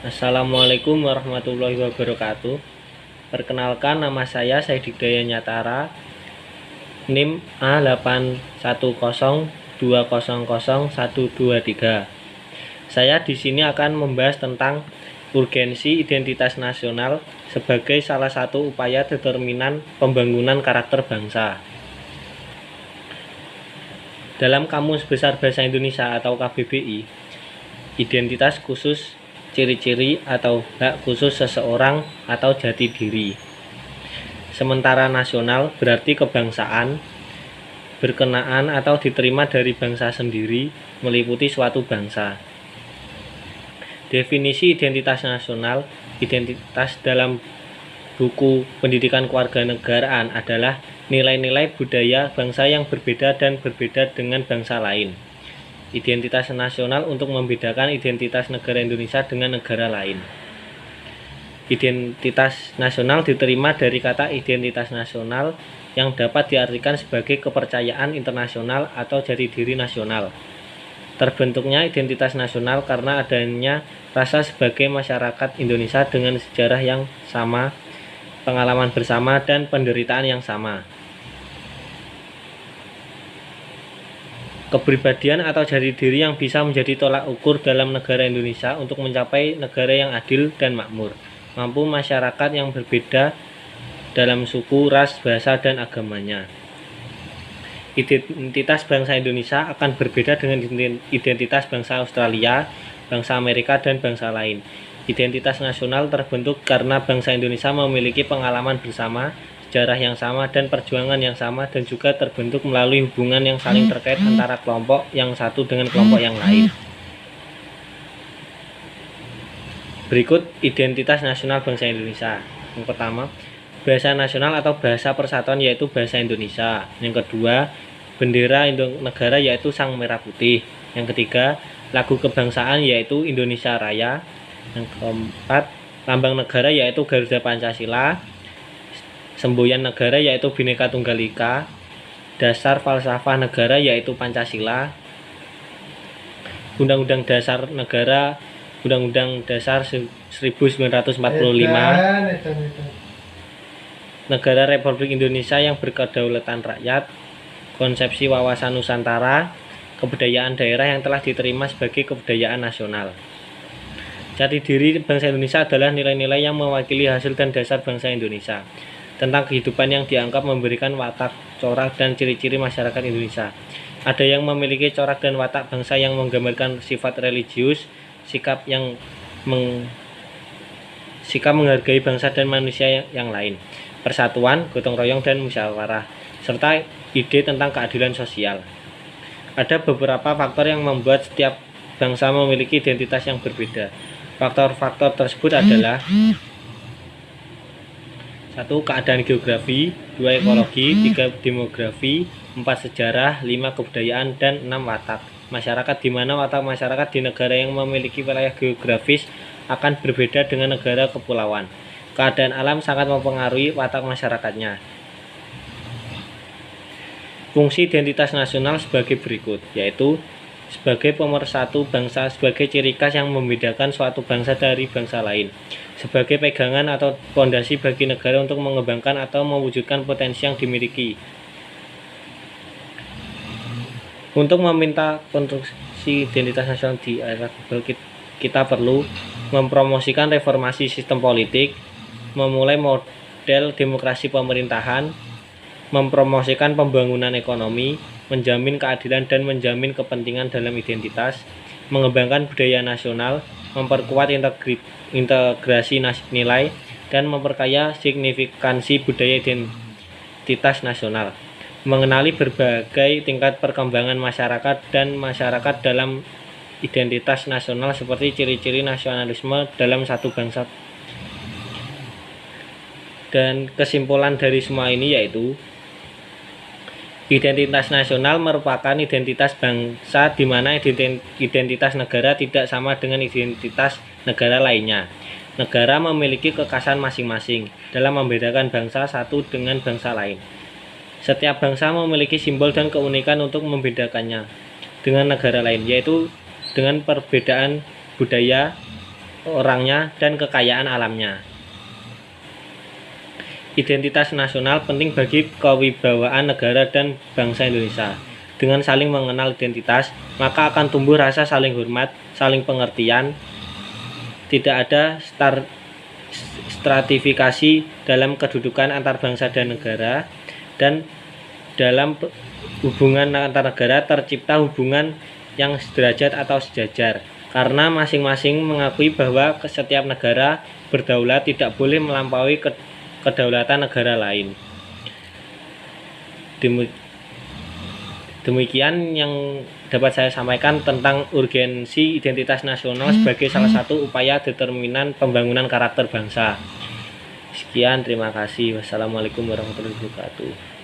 Assalamualaikum warahmatullahi wabarakatuh. Perkenalkan, nama saya Saidi Daya Nyatara, NIM A8102000123. Saya di sini akan membahas tentang urgensi identitas nasional sebagai salah satu upaya determinan pembangunan karakter bangsa. Dalam Kamus Besar Bahasa Indonesia atau KBBI, identitas khusus ciri-ciri atau hak khusus seseorang atau jati diri. Sementara nasional berarti kebangsaan, berkenaan atau diterima dari bangsa sendiri, meliputi suatu bangsa. Definisi identitas nasional, identitas dalam buku pendidikan kewarganegaraan adalah nilai-nilai budaya bangsa yang berbeda dan berbeda dengan bangsa lain. Identitas nasional untuk membedakan identitas negara Indonesia dengan negara lain. Identitas nasional diterima dari kata identitas nasional yang dapat diartikan sebagai kepercayaan internasional atau jati diri nasional. Terbentuknya identitas nasional karena adanya rasa sebagai masyarakat Indonesia dengan sejarah yang sama, pengalaman bersama, dan penderitaan yang sama. Kepribadian atau jati diri yang bisa menjadi tolak ukur dalam negara Indonesia untuk mencapai negara yang adil dan makmur, mampu masyarakat yang berbeda dalam suku, ras, bahasa, dan agamanya. Identitas bangsa Indonesia akan berbeda dengan identitas bangsa Australia, bangsa Amerika, dan bangsa lain. Identitas nasional terbentuk karena bangsa Indonesia memiliki pengalaman bersama, sejarah yang sama, dan perjuangan yang sama, dan juga terbentuk melalui hubungan yang saling terkait antara kelompok yang satu dengan kelompok yang lain. Berikut identitas nasional bangsa Indonesia. Yang pertama, bahasa nasional atau bahasa persatuan yaitu bahasa Indonesia. Yang kedua, bendera negara yaitu sang merah putih. Yang ketiga, lagu kebangsaan yaitu Indonesia Raya. Yang keempat, lambang negara yaitu Garuda Pancasila. Semboyan negara yaitu Bhinneka Tunggal Ika. Dasar falsafah negara yaitu Pancasila. Undang-Undang Dasar Negara, Undang-Undang Dasar 1945. Negara Republik Indonesia yang berkedaulatan rakyat. Konsepsi wawasan Nusantara. Kebudayaan daerah yang telah diterima sebagai kebudayaan nasional. Jati diri bangsa Indonesia adalah nilai-nilai yang mewakili hasil dan dasar bangsa Indonesia, tentang kehidupan yang dianggap memberikan watak, corak, dan ciri-ciri masyarakat Indonesia. Ada yang memiliki corak dan watak bangsa yang menggambarkan sifat religius, sikap menghargai bangsa dan manusia yang lain, persatuan, gotong royong, dan musyawarah, serta ide tentang keadilan sosial. Ada beberapa faktor yang membuat setiap bangsa memiliki identitas yang berbeda. Faktor-faktor tersebut adalah: 1. Keadaan geografi, 2. Ekologi, 3. Demografi, 4. Sejarah, 5. Kebudayaan, dan 6. Watak masyarakat, di mana watak masyarakat di negara yang memiliki wilayah geografis akan berbeda dengan negara kepulauan. Keadaan alam sangat mempengaruhi watak masyarakatnya. Fungsi identitas nasional sebagai berikut, yaitu sebagai pemersatu bangsa, sebagai ciri khas yang membedakan suatu bangsa dari bangsa lain, sebagai pegangan atau fondasi bagi negara untuk mengembangkan atau mewujudkan potensi yang dimiliki. Untuk meminta konstruksi identitas nasional di era global, kita perlu mempromosikan reformasi sistem politik, memulai model demokrasi pemerintahan, mempromosikan pembangunan ekonomi, menjamin keadilan dan menjamin kepentingan dalam identitas, mengembangkan budaya nasional, memperkuat integrasi nilai, dan memperkaya signifikansi budaya identitas nasional, mengenali berbagai tingkat perkembangan masyarakat dan masyarakat dalam identitas nasional seperti ciri-ciri nasionalisme dalam satu bangsa. Dan kesimpulan dari semua ini yaitu identitas nasional merupakan identitas bangsa di mana identitas negara tidak sama dengan identitas negara lainnya. Negara memiliki kekhasan masing-masing dalam membedakan bangsa satu dengan bangsa lain. Setiap bangsa memiliki simbol dan keunikan untuk membedakannya dengan negara lain, yaitu dengan perbedaan budaya, orangnya dan kekayaan alamnya. Identitas nasional penting bagi kewibawaan negara dan bangsa Indonesia. Dengan saling mengenal identitas, maka akan tumbuh rasa saling hormat, saling pengertian. Tidak ada stratifikasi dalam kedudukan antar bangsa dan negara, dan dalam hubungan antar negara tercipta hubungan yang sederajat atau sejajar, karena masing-masing mengakui bahwa setiap negara berdaulat tidak boleh melampaui kedaulatan negara lain. Demikian yang dapat saya sampaikan tentang urgensi identitas nasional sebagai salah satu upaya determinan pembangunan karakter bangsa. Sekian, terima kasih. Wassalamualaikum warahmatullahi wabarakatuh.